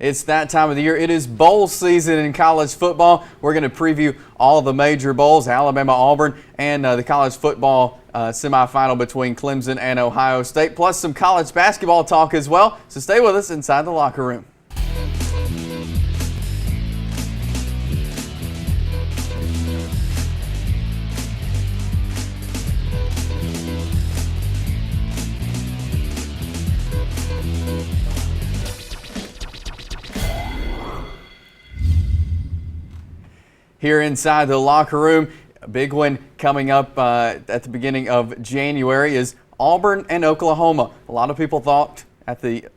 It's that time of the year. It is bowl season in college football. We're going to preview all the major bowls, Alabama, Auburn, and the college football semifinal between Clemson and Ohio State, plus some college basketball talk as well. So stay with us inside the locker room. Here inside the locker room, a big one coming up at the beginning of January is Auburn and Oklahoma. A lot of people thought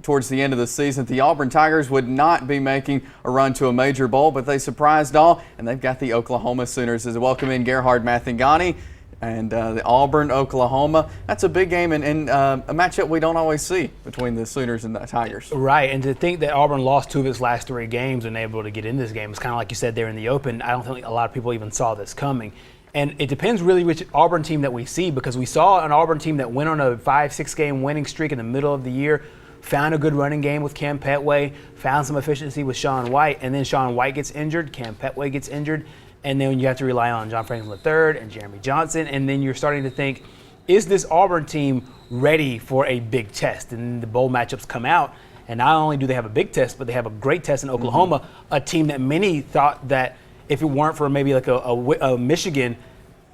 towards the end of the season the Auburn Tigers would not be making a run to a major bowl, but they surprised all, and they've got the Oklahoma Sooners as welcome in Gerhard Mathangani and the Auburn, Oklahoma. That's a big game and a matchup we don't always see between the Sooners and the Tigers. Right, and to think that Auburn lost 2 of its last 3 games and able to get in this game, it's kind of like you said there in the open. I don't think a lot of people even saw this coming. And it depends really which Auburn team that we see, because we saw an Auburn team that went on a 5-6 game winning streak in the middle of the year, found a good running game with Cam Petway, found some efficiency with Sean White, and then Sean White gets injured, Cam Petway gets injured, and then you have to rely on John Franklin III and Jeremy Johnson, and then you're starting to think, is this Auburn team ready for a big test? And the bowl matchups come out, and not only do they have a big test, but they have a great test in Oklahoma, a team that many thought that if it weren't for maybe like a Michigan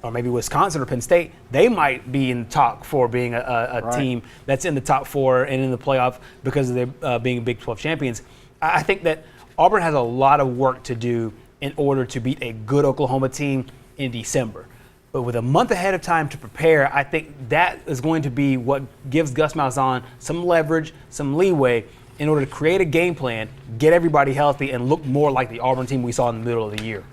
or maybe Wisconsin or Penn State, they might be in the talk for being a team that's in the top 4 and in the playoff because of their being Big 12 champions. I think that Auburn has a lot of work to do in order to beat a good Oklahoma team in December. But with a month ahead of time to prepare, I think that is going to be what gives Gus Malzahn some leverage, some leeway in order to create a game plan, get everybody healthy, and look more like the Auburn team we saw in the middle of the year.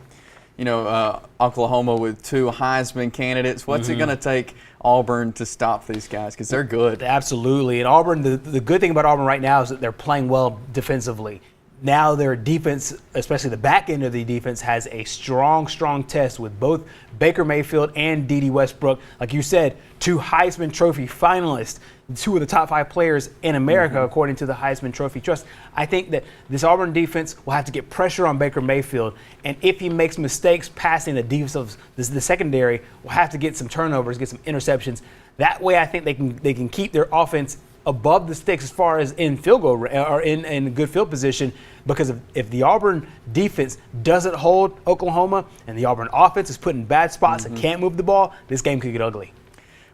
You know, Oklahoma with 2 Heisman candidates. What's it going to take Auburn to stop these guys? Because they're good. Absolutely. And Auburn, the good thing about Auburn right now is that they're playing well defensively. Now their defense, especially the back end of the defense, has a strong test with both Baker Mayfield and Dede Westbrook. Like you said, 2 Heisman Trophy finalists, 2 of the top 5 players in America, according to the Heisman Trophy Trust. I think that this Auburn defense will have to get pressure on Baker Mayfield, and if he makes mistakes passing the secondary, will have to get some turnovers, get some interceptions. That way, I think they can keep their offense above the sticks as far as in field goal or in good field position, because if the Auburn defense doesn't hold Oklahoma and the Auburn offense is put in bad spots and can't move the ball, this game could get ugly.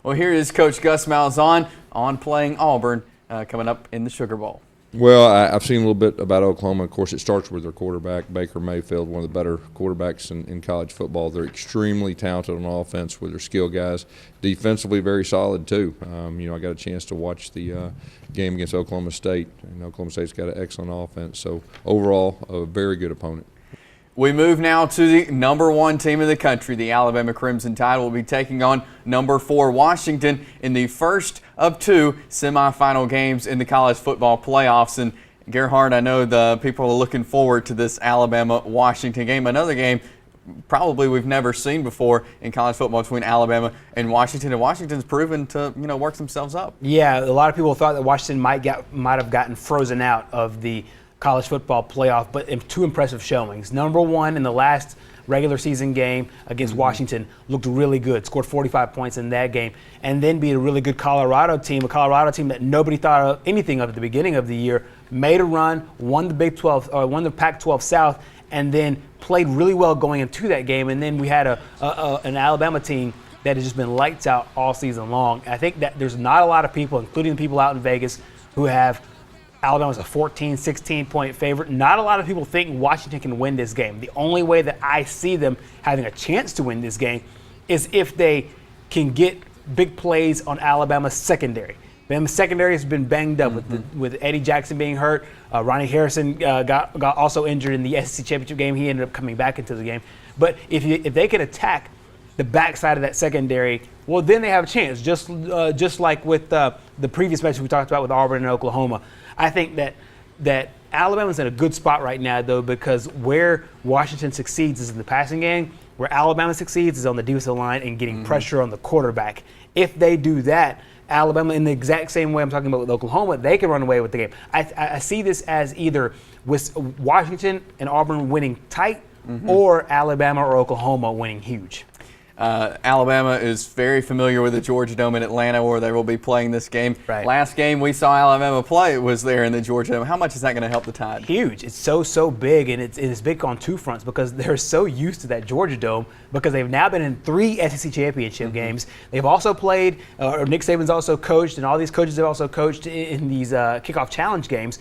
Well, here is Coach Gus Malzahn on playing Auburn coming up in the Sugar Bowl. Well, I've seen a little bit about Oklahoma. Of course, it starts with their quarterback, Baker Mayfield, one of the better quarterbacks in college football. They're extremely talented on offense with their skill guys. Defensively, very solid, too. I got a chance to watch the game against Oklahoma State, and Oklahoma State's got an excellent offense. So, overall, a very good opponent. We move now to the number 1 team in the country. The Alabama Crimson Tide will be taking on number 4 Washington in the first of 2 semifinal games in the college football playoffs. And Gerhard, I know the people are looking forward to this Alabama-Washington game. Another game probably we've never seen before in college football between Alabama and Washington. And Washington's proven to, work themselves up. Yeah, a lot of people thought that Washington might have gotten frozen out of the college football playoff, but 2 impressive showings. Number 1 in the last regular season game against Washington looked really good, scored 45 points in that game, and then beat a really good Colorado team that nobody thought anything of at the beginning of the year, made a run, won the won the Pac-12 South, and then played really well going into that game. And then we had an Alabama team that has just been lights out all season long. I think that there's not a lot of people, including the people out in Vegas, who have Alabama's a 14, 16-point favorite. Not a lot of people think Washington can win this game. The only way that I see them having a chance to win this game is if they can get big plays on Alabama's secondary. Alabama's secondary has been banged up with Eddie Jackson being hurt. Ronnie Harrison got also injured in the SEC championship game. He ended up coming back into the game. But if they can attack the backside of that secondary, well, then they have a chance. Just like with the previous match we talked about with Auburn and Oklahoma. I think that Alabama's in a good spot right now, though, because where Washington succeeds is in the passing game. Where Alabama succeeds is on the defensive line and getting pressure on the quarterback. If they do that, Alabama, in the exact same way I'm talking about with Oklahoma, they can run away with the game. I see this as either with Washington and Auburn winning tight, or Alabama or Oklahoma winning huge. Alabama is very familiar with the Georgia Dome in Atlanta, where they will be playing this game. Right. Last game we saw Alabama play was there in the Georgia Dome. How much is that going to help the Tide? Huge. It's so big, and it's big on two fronts because they're so used to that Georgia Dome because they've now been in 3 SEC championship games. They've also played, or Nick Saban's also coached, and all these coaches have also coached in these kickoff challenge games.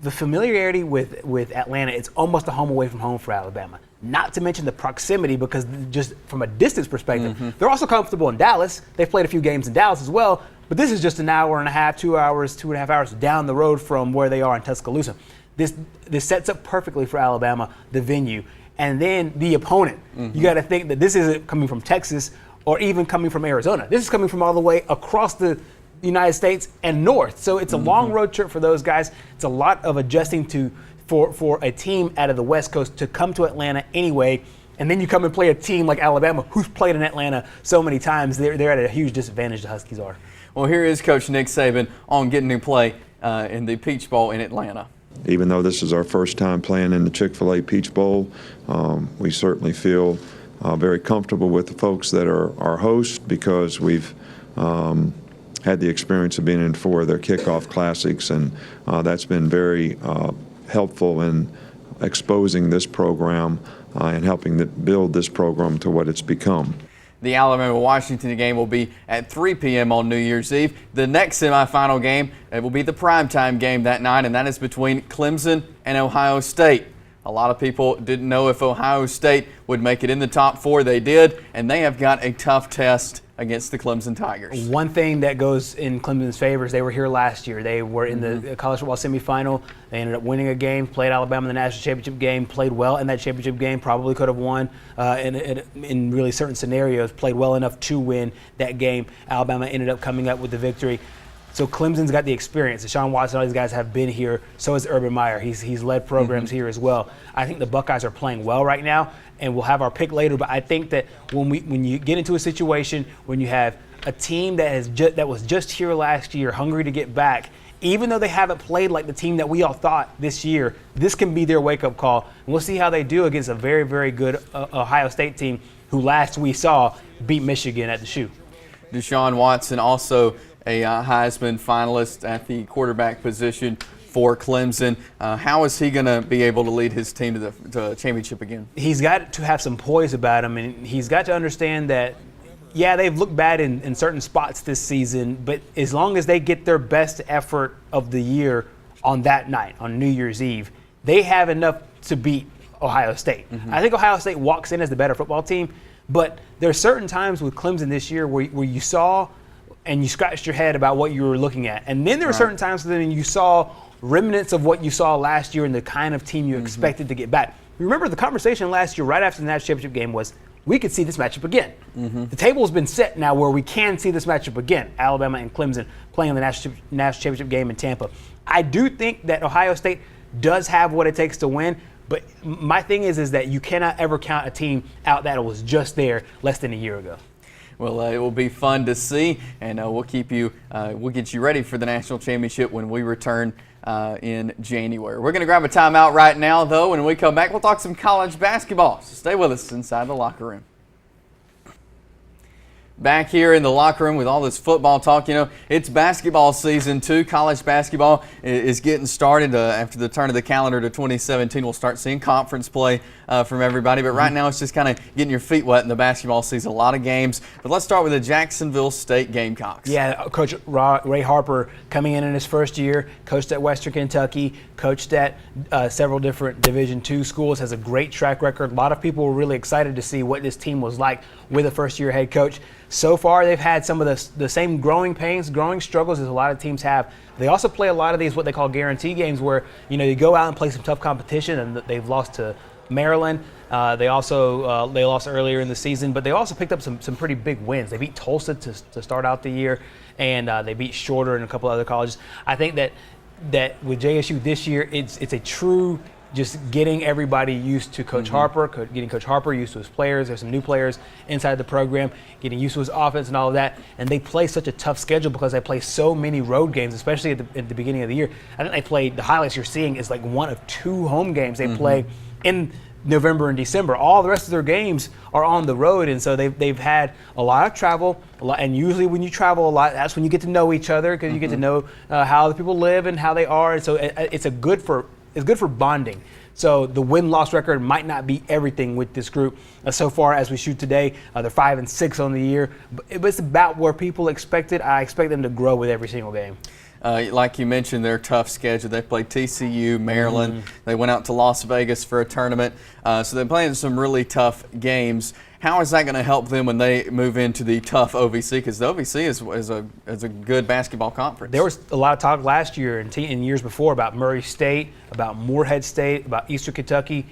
The familiarity with Atlanta, it's almost a home away from home for Alabama. Not to mention the proximity, because just from a distance perspective, they're also comfortable in Dallas. They've played a few games in Dallas as well, but this is just an hour and a half, 2 hours, 2.5 hours down the road from where they are in Tuscaloosa. This sets up perfectly for Alabama, the venue. And then the opponent. You got to think that this isn't coming from Texas or even coming from Arizona. This is coming from all the way across the United States and north. So it's a long road trip for those guys. It's a lot of adjusting for a team out of the West Coast to come to Atlanta anyway. And then you come and play a team like Alabama, who's played in Atlanta so many times. They're at a huge disadvantage, the Huskies are. Well, here is Coach Nick Saban on getting to play in the Peach Bowl in Atlanta. Even though this is our first time playing in the Chick-fil-A Peach Bowl, we certainly feel very comfortable with the folks that are our hosts because we've had the experience of being in 4 of their kickoff classics, and that's been very helpful in exposing this program and helping build this program to what it's become. The Alabama-Washington game will be at 3 p.m. on New Year's Eve. The next semifinal game, it will be the primetime game that night, and that is between Clemson and Ohio State. A lot of people didn't know if Ohio State would make it in the top 4. They did, and they have got a tough test against the Clemson Tigers. One thing that goes in Clemson's favor is they were here last year. They were in the college football semifinal. They ended up winning a game, played Alabama in the national championship game, played well in that championship game, probably could have won in really certain scenarios, played well enough to win that game. Alabama ended up coming up with the victory. So Clemson's got the experience. Deshaun Watson, all these guys have been here. So has Urban Meyer. He's led programs here as well. I think the Buckeyes are playing well right now, and we'll have our pick later. But I think that when you get into a situation when you have a team that was just here last year, hungry to get back, even though they haven't played like the team that we all thought this year, this can be their wake-up call. And we'll see how they do against a very, very good Ohio State team who last we saw beat Michigan at the Shoe. Deshaun Watson also a Heisman finalist at the quarterback position for Clemson. How is he going to be able to lead his team to the championship again? He's got to have some poise about him, and he's got to understand that, yeah, they've looked bad in certain spots this season, but as long as they get their best effort of the year on that night, on New Year's Eve, they have enough to beat Ohio State. I think Ohio State walks in as the better football team, but there are certain times with Clemson this year where you saw and you scratched your head about what you were looking at. And then there were certain times when you saw remnants of what you saw last year and the kind of team you expected to get back. Remember the conversation last year right after the national championship game was, we could see this matchup again. The table's been set now where we can see this matchup again. Alabama and Clemson playing in the national championship game in Tampa. I do think that Ohio State does have what it takes to win, but my thing is that you cannot ever count a team out that was just there less than a year ago. Well, it will be fun to see, and we'll get you ready for the national championship when we return in January. We're going to grab a timeout right now, though. When we come back, we'll talk some college basketball. So stay with us inside the locker room. Back here in the locker room with all this football talk, it's basketball season too. College basketball is getting started after the turn of the calendar to 2017. We'll start seeing conference play from everybody, but right now it's just kind of getting your feet wet in the basketball season. A lot of games, but let's start with the Jacksonville State Gamecocks. Yeah, Coach Ray Harper coming in his first year, coached at Western Kentucky, coached at several different Division II schools, has a great track record. A lot of people were really excited to see what this team was like with a first-year head coach. So far, they've had some of the same growing pains, growing struggles as a lot of teams have. They also play a lot of these what they call guarantee games where, you go out and play some tough competition, and they've lost to Maryland. They also they lost earlier in the season, but they also picked up some pretty big wins. They beat Tulsa to start out the year, and they beat Shorter and a couple other colleges. I think that with JSU this year, it's a true just getting everybody used to Coach Harper, getting Coach Harper used to his players. There's some new players inside the program, getting used to his offense and all of that. And they play such a tough schedule because they play so many road games, especially at the beginning of the year. I think they played, the highlights you're seeing is like one of 2 home games they play in November and December. All the rest of their games are on the road, and so they've had a lot of travel. And usually when you travel a lot, that's when you get to know each other, because you get to know how the people live and how they are. And so it's good for bonding. So the win-loss record might not be everything with this group so far as we shoot today. They're 5-6 on the year, but it's about where people expect it. I expect them to grow with every single game. Like you mentioned, their tough schedule. They played TCU, Maryland. They went out to Las Vegas for a tournament. So they're playing some really tough games. How is that going to help them when they move into the tough OVC? Because the OVC is a good basketball conference. There was a lot of talk last year and years before about Murray State, about Morehead State, about Eastern Kentucky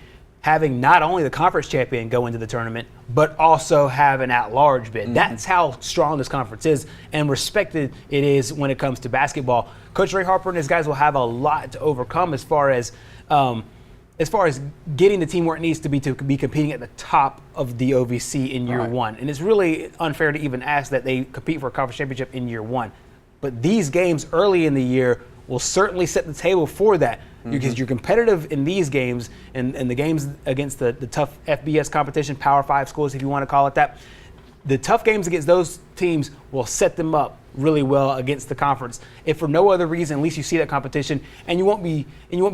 having not only the conference champion go into the tournament, but also have an at-large bid. That's how strong this conference is and respected it is when it comes to basketball. Coach Ray Harper and his guys will have a lot to overcome as far as getting the team where it needs to be competing at the top of the OVC in year one. And it's really unfair to even ask that they compete for a conference championship in year one. But these games early in the year will certainly set the table for that. Because you're competitive in these games and the games against the tough FBS competition, Power 5 schools, if you want to call it that. The tough games against those teams will set them up really well against the conference. If for no other reason, at least you see that competition, and you won't be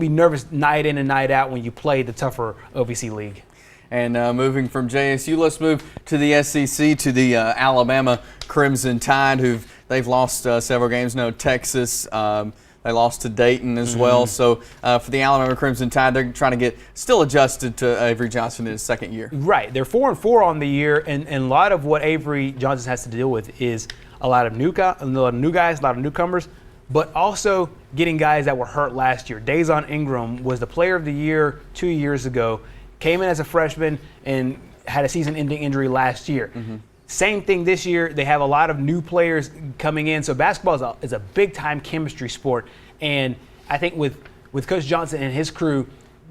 nervous night in and night out when you play the tougher OVC league. And moving from JSU, let's move to the SEC, to the Alabama Crimson Tide, they've lost several games. No, Texas. They lost to Dayton as well. So for the Alabama Crimson Tide, they're trying to get still adjusted to Avery Johnson in his second year. Right. They're 4-4 on the year, and a lot of what Avery Johnson has to deal with is a lot of new guys, a lot of newcomers, but also getting guys that were hurt last year. Dazon Ingram was the player of the year 2 years ago, came in as a freshman and had a season-ending injury last year. Same thing this year. They have a lot of new players coming in. So basketball is a big-time chemistry sport. And I think with Coach Johnson and his crew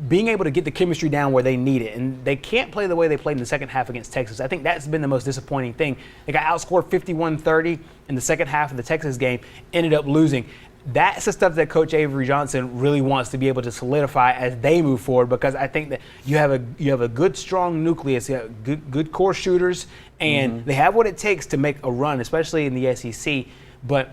being able to get the chemistry down where they need it, and they can't play the way they played in the second half against Texas. I think that's been the most disappointing thing. They got outscored 51-30 in the second half of the Texas game, ended up losing. That's the stuff that Coach Avery Johnson really wants to be able to solidify as they move forward, because I think that you have a good, strong nucleus, you have good core shooters, and they have what it takes to make a run, especially in the SEC. But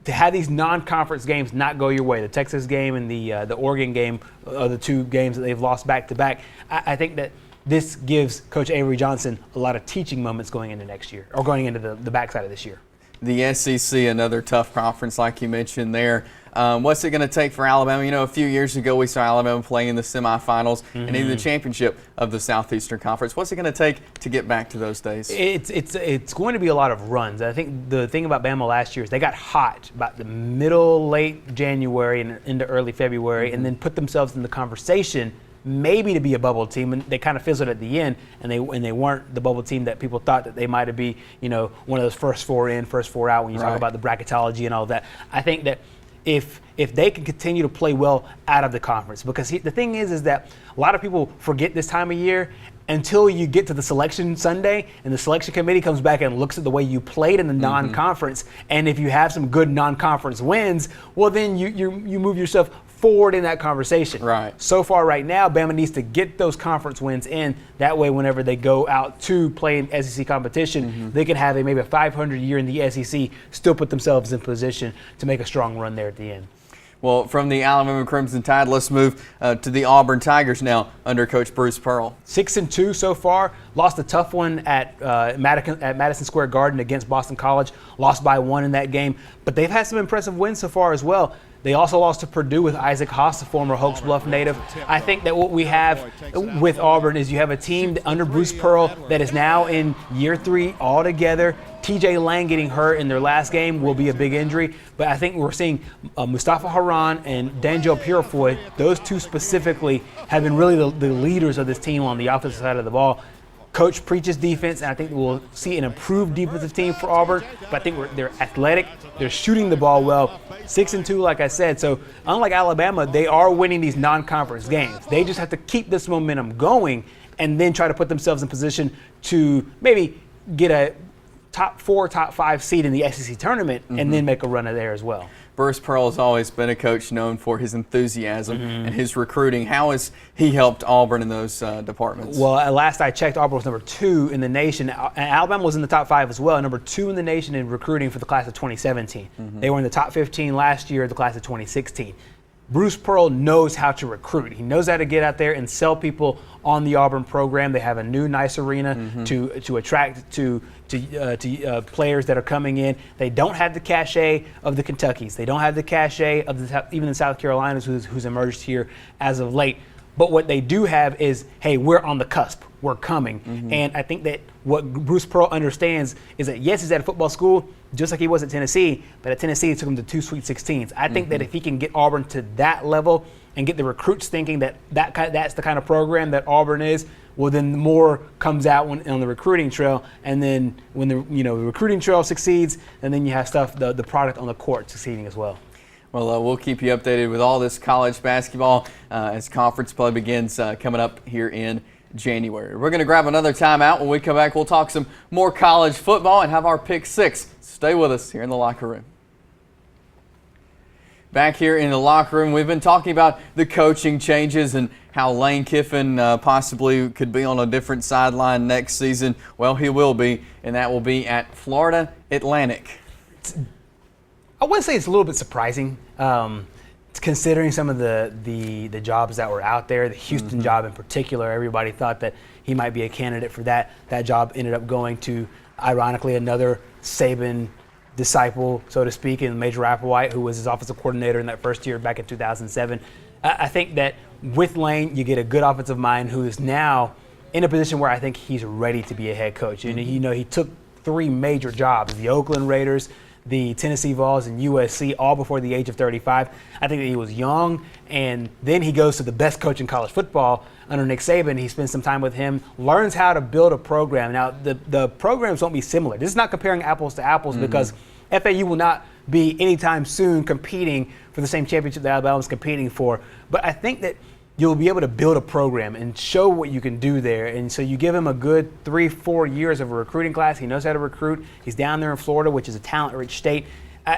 to have these non-conference games not go your way, the Texas game and the Oregon game are the 2 games that they've lost back-to-back, I think that this gives Coach Avery Johnson a lot of teaching moments going into next year, or going into the backside of this year. The SEC, another tough conference like you mentioned there. What's it going to take for Alabama? You know, a few years ago we saw Alabama playing in the semifinals and even the championship of the Southeastern Conference. What's it going to take to get back to those days? It's going to be a lot of runs. I think the thing about Bama last year is they got hot about the late January and into early February, and then put themselves in the conversation maybe to be a bubble team, and they kind of fizzled at the end, and they weren't the bubble team that people thought that they might be, one of those first 4 in, first 4 out when you talk about the bracketology and all of that. I think that if they can continue to play well out of the conference, because the thing is that a lot of people forget this time of year until you get to the selection Sunday and the selection committee comes back and looks at the way you played in the non-conference, and if you have some good non-conference wins, well then you move yourself forward in that conversation. Right. So far right now, Bama needs to get those conference wins in. That way, whenever they go out to play in SEC competition, they can have maybe a 500 year in the SEC, still put themselves in position to make a strong run there at the end. Well, from the Alabama Crimson Tide, let's move to the Auburn Tigers now under Coach Bruce Pearl. 6-2 so far. Lost a tough one at Madison Square Garden against Boston College. Lost by 1 in that game. But they've had some impressive wins so far as well. They also lost to Purdue with Isaac Haas, a former Hoax Bluff native. I think that what we have with Auburn is you have a team under Bruce Pearl that is now in year 3 altogether. TJ Lang getting hurt in their last game will be a big injury, but I think we're seeing Mustafa Haran and Danjel Purifoy, those 2 specifically, have been really the leaders of this team on the offensive side of the ball. coach preaches defense, and I think we'll see an improved defensive team for Auburn. But I think they're athletic. They're shooting the ball well. 6-2, like I said. So unlike Alabama, they are winning these non-conference games. They just have to keep this momentum going and then try to put themselves in position to maybe get a top 4, top 5 seed in the SEC tournament and then make a run of there as well. Bruce Pearl has always been a coach known for his enthusiasm and his recruiting. How has he helped Auburn in those departments? Well, at last I checked, Auburn was number 2 in the nation. And Alabama was in the top 5 as well, number 2 in the nation in recruiting for the class of 2017. They were in the top 15 last year, the class of 2016. Bruce Pearl knows how to recruit. He knows how to get out there and sell people on the Auburn program. They have a new, nice arena to attract to players that are coming in. They don't have the cachet of the Kentuckys. They don't have the cachet of even the South Carolinas who's emerged here as of late. But what they do have is, hey, we're on the cusp. We're coming. And I think that what Bruce Pearl understands is that, yes, he's at a football school, just like he was at Tennessee, but at Tennessee, it took him to 2 Sweet 16s. I think that if he can get Auburn to that level and get the recruits thinking that's the kind of program that Auburn is, well, then more comes out on the recruiting trail. And then when the recruiting trail succeeds, and then you have the product on the court succeeding as well. Well, we'll keep you updated with all this college basketball as conference play begins coming up here in January. We're going to grab another timeout. When we come back, we'll talk some more college football and have our pick 6. Stay with us here in the locker room. Back here in the locker room, we've been talking about the coaching changes and how Lane Kiffin possibly could be on a different sideline next season. Well, he will be, and that will be at Florida Atlantic. I wouldn't say it's a little bit surprising, considering some of the jobs that were out there. The Houston job in particular, everybody thought that he might be a candidate for that. That job ended up going to, ironically, another Saban disciple, so to speak, in Major Applewhite, who was his offensive coordinator in that first year back in 2007. I think that with Lane, you get a good offensive mind who is now in a position where I think he's ready to be a head coach. And he took 3 major jobs: the Oakland Raiders, the Tennessee Vols, and USC, all before the age of 35. I think that he was young, and then he goes to the best coach in college football under Nick Saban. He spends some time with him, learns how to build a program. Now, the programs won't be similar. This is not comparing apples to apples because FAU will not be anytime soon competing for the same championship that Alabama's competing for. But I think that you'll be able to build a program and show what you can do there. And so you give him a good 3-4 years of a recruiting class. He knows how to recruit. He's down there in Florida, which is a talent-rich state.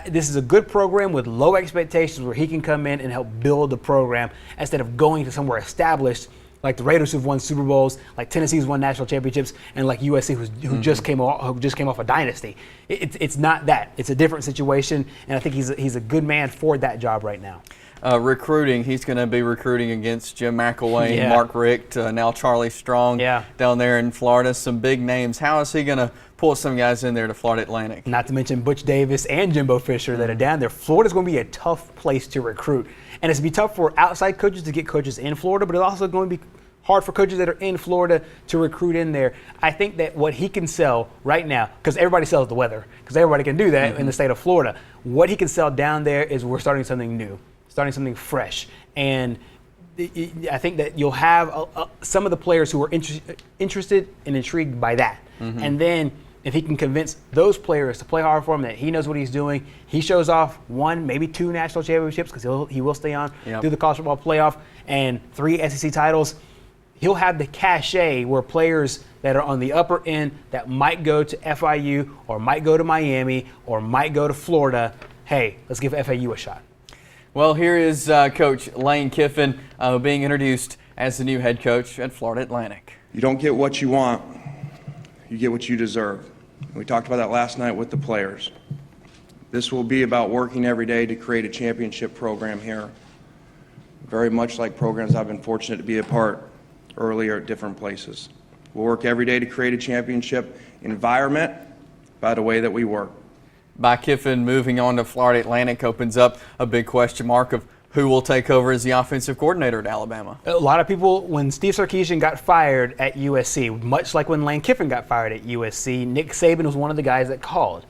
This is a good program with low expectations where he can come in and help build the program instead of going to somewhere established like the Raiders who've won Super Bowls, like Tennessee's won national championships, and like USC who just came off a dynasty. It's not that. It's a different situation, and I think he's a good man for that job right now. Recruiting, he's going to be recruiting against Jim McElwain, Mark Richt, now Charlie Strong down there in Florida. Some big names. How is he going to pull some guys in there to Florida Atlantic? Not to mention Butch Davis and Jimbo Fisher that are down there. Florida's going to be a tough place to recruit. And it's going to be tough for outside coaches to get coaches in Florida, but it's also going to be hard for coaches that are in Florida to recruit in there. I think that what he can sell right now, because everybody sells the weather, because everybody can do that in the state of Florida, what he can sell down there is we're starting something new, starting something fresh. And I think that you'll have some of the players who are interested and intrigued by that. And then if he can convince those players to play hard for him, that he knows what he's doing, he shows off 1, maybe 2 national championships, because he will stay on through the college football playoff, and 3 SEC titles. He'll have the cachet where players that are on the upper end that might go to FIU or might go to Miami or might go to Florida, hey, let's give FAU a shot. Well, here is Coach Lane Kiffin being introduced as the new head coach at Florida Atlantic. You don't get what you want, you get what you deserve. We talked about that last night with the players. This will be about working every day to create a championship program here, very much like programs I've been fortunate to be a part earlier at different places. We'll work every day to create a championship environment by the way that we work. By Kiffin moving on to Florida Atlantic opens up a big question mark of who will take over as the offensive coordinator at Alabama. A lot of people, when Steve Sarkisian got fired at USC, much like when Lane Kiffin got fired at USC, Nick Saban was one of the guys that called.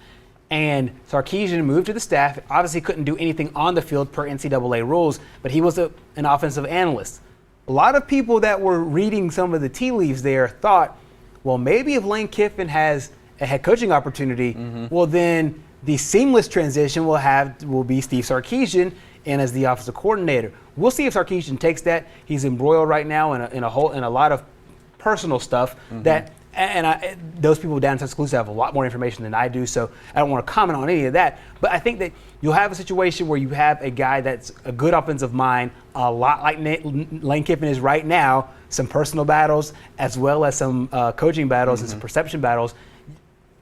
And Sarkisian moved to the staff, obviously couldn't do anything on the field per NCAA rules, but he was an offensive analyst. A lot of people that were reading some of the tea leaves there thought well, maybe if Lane Kiffin has a head coaching opportunity, well, then the seamless transition will be Steve Sarkisian in as the offensive coordinator. We'll see if Sarkisian takes that. He's embroiled right now in a lot of personal stuff that. And those people down in Tuscaloosa have a lot more information than I do, so I don't want to comment on any of that. But I think that you'll have a situation where you have a guy that's a good offensive mind, a lot like Lane Kiffin is right now, some personal battles as well as some coaching battles and some perception battles.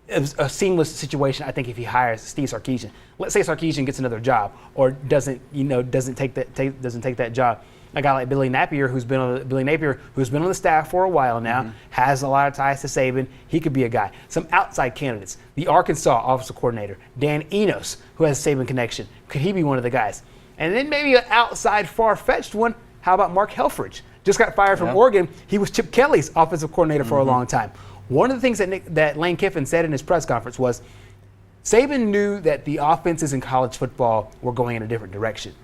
It's a seamless situation, I think, if he hires Steve Sarkisian. Let's say Sarkisian gets another job or doesn't take that job. A guy like Billy Napier, who's been on the staff for a while now, has a lot of ties to Saban. He could be a guy. Some outside candidates: the Arkansas offensive coordinator, Dan Enos, who has a Saban connection. Could he be one of the guys? And then maybe an outside, far-fetched one. How about Mark Helfrich? Just got fired from Oregon. He was Chip Kelly's offensive coordinator for a long time. One of the things that Lane Kiffin said in his press conference was, Saban knew that the offenses in college football were going in a different direction.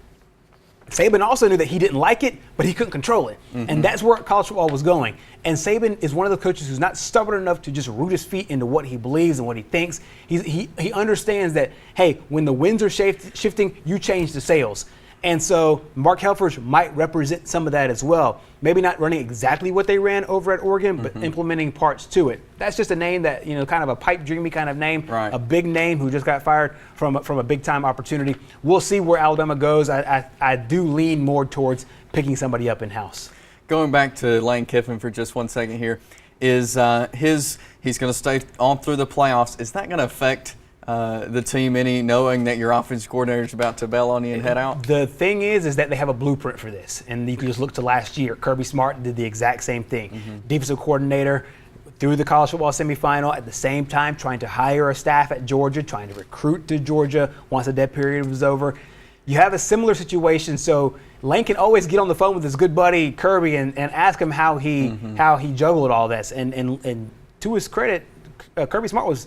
Saban also knew that he didn't like it, but he couldn't control it. And that's where college football was going. And Saban is one of the coaches who's not stubborn enough to just root his feet into what he believes and what he thinks. He understands that, hey, when the winds are shifting, you change the sails. And so Mark Helfrich might represent some of that as well. Maybe not running exactly what they ran over at Oregon, but implementing parts to it. That's just a name that, kind of a pipe dreamy kind of name, a big name who just got fired from a big time opportunity. We'll see where Alabama goes. I do lean more towards picking somebody up in-house. Going back to Lane Kiffin for just 1 second here, is he's going to stay on through the playoffs. Is that going to affect the team any, knowing that your offensive coordinator is about to bail on you and head out? The thing is that they have a blueprint for this, and you can just look to last year. Kirby Smart did the exact same thing. Defensive coordinator through the college football semifinal, at the same time trying to hire a staff at Georgia, trying to recruit to Georgia once the dead period was over. You have a similar situation, so Lane can always get on the phone with his good buddy Kirby and ask him how he juggled all this. And to his credit, Kirby Smart was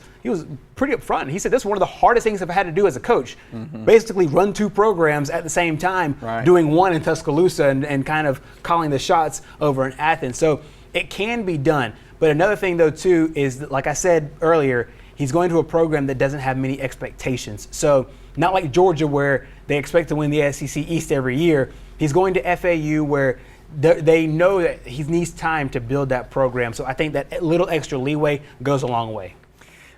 pretty upfront. He said this is one of the hardest things I've had to do as a coach. Basically run two programs at the same time, doing one in Tuscaloosa and kind of calling the shots over in Athens. So it can be done. But another thing, though, too, is that, like I said earlier, he's going to a program that doesn't have many expectations. So not like Georgia, where they expect to win the SEC East every year. He's going to FAU, where they know that he needs time to build that program. So I think that little extra leeway goes a long way.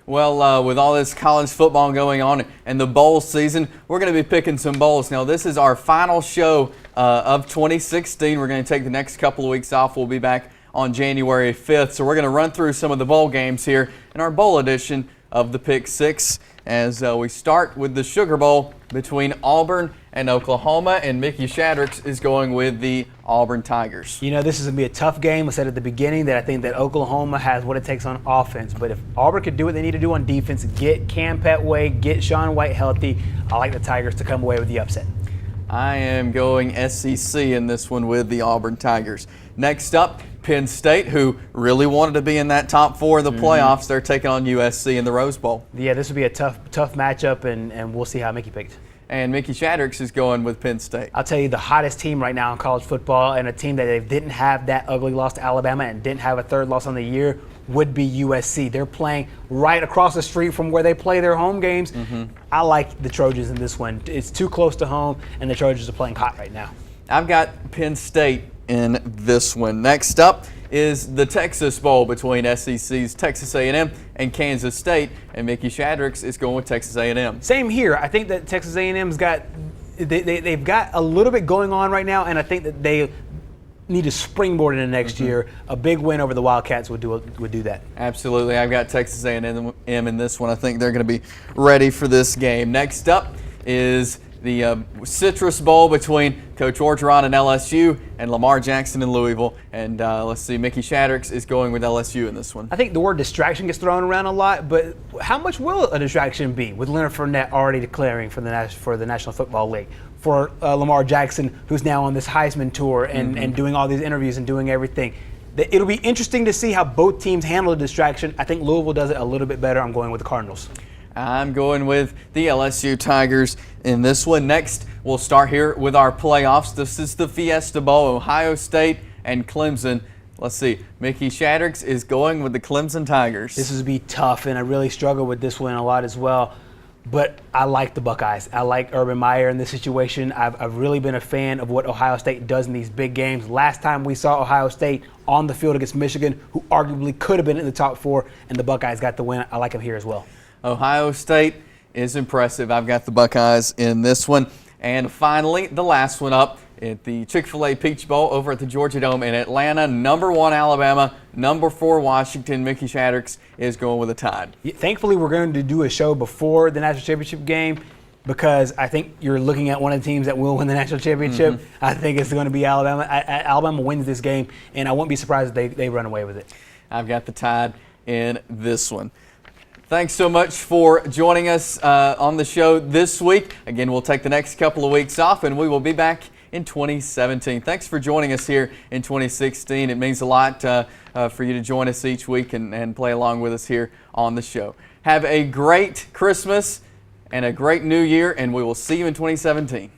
Well, with all this college football going on and the bowl season, we're going to be picking some bowls. Now, this is our final show of 2016. We're going to take the next couple of weeks off. We'll be back on January 5th. So we're going to run through some of the bowl games here in our bowl edition of the Pick Six, as we start with the Sugar Bowl between Auburn and Oklahoma, and Mickey Shadracks is going with the Auburn Tigers. This is going to be a tough game. I said at the beginning that I think that Oklahoma has what it takes on offense, but if Auburn could do what they need to do on defense, get Cam Petway, get Sean White healthy, I like the Tigers to come away with the upset. I am going SEC in this one with the Auburn Tigers. Next up, Penn State, who really wanted to be in that top four of the playoffs. They're taking on USC in the Rose Bowl. Yeah, this will be a tough matchup, and we'll see how Mickey picked. And Mickey Shadracks is going with Penn State. I'll tell you, the hottest team right now in college football, and a team that they didn't have that ugly loss to Alabama and didn't have a third loss on the year, would be USC. They're playing right across the street from where they play their home games. I like the Trojans in this one. It's too close to home, and the Trojans are playing hot right now. I've got Penn State in this one. Next up is the Texas Bowl between SEC's Texas A&M and Kansas State, and Mickey Shadracks is going with Texas A&M. Same here. I think that Texas A&M's got they've got a little bit going on right now, and I think that they need to springboard into next year. A big win over the Wildcats would do that. Absolutely. I've got Texas A&M in this one. I think they're going to be ready for this game. Next up is the Citrus Bowl between Coach Orgeron and LSU and Lamar Jackson in Louisville. And let's see, Mickey Shadracks is going with LSU in this one. I think the word distraction gets thrown around a lot, but how much will a distraction be with Leonard Fournette already declaring for the National Football League? For Lamar Jackson, who's now on this Heisman tour and doing all these interviews and doing everything. It'll be interesting to see how both teams handle the distraction. I think Louisville does it a little bit better. I'm going with the Cardinals. I'm going with the LSU Tigers in this one. Next, we'll start here with our playoffs. This is the Fiesta Bowl, Ohio State and Clemson Let's see. Mickey Shaddricks is going with the Clemson Tigers. This would be tough, and I really struggle with this one a lot as well. But I like the Buckeyes. I like Urban Meyer in this situation. I've really been a fan of what Ohio State does in these big games. Last time we saw Ohio State on the field against Michigan, who arguably could have been in the top 4, and the Buckeyes got the win. I like them here as well. Ohio State is impressive. I've got the Buckeyes in this one. And finally, the last one up at the Chick-fil-A Peach Bowl over at the Georgia Dome in Atlanta. Number 1 Alabama, number 4 Washington. Mickey Shaddricks is going with a Tide. Thankfully, we're going to do a show before the national championship game because I think you're looking at one of the teams that will win the national championship. I think it's going to be Alabama. Alabama wins this game, and I wouldn't be surprised if they run away with it. I've got the Tide in this one. Thanks so much for joining us on the show this week. Again, we'll take the next couple of weeks off, and we will be back in 2017. Thanks for joining us here in 2016. It means a lot for you to join us each week and play along with us here on the show. Have a great Christmas and a great New Year, and we will see you in 2017.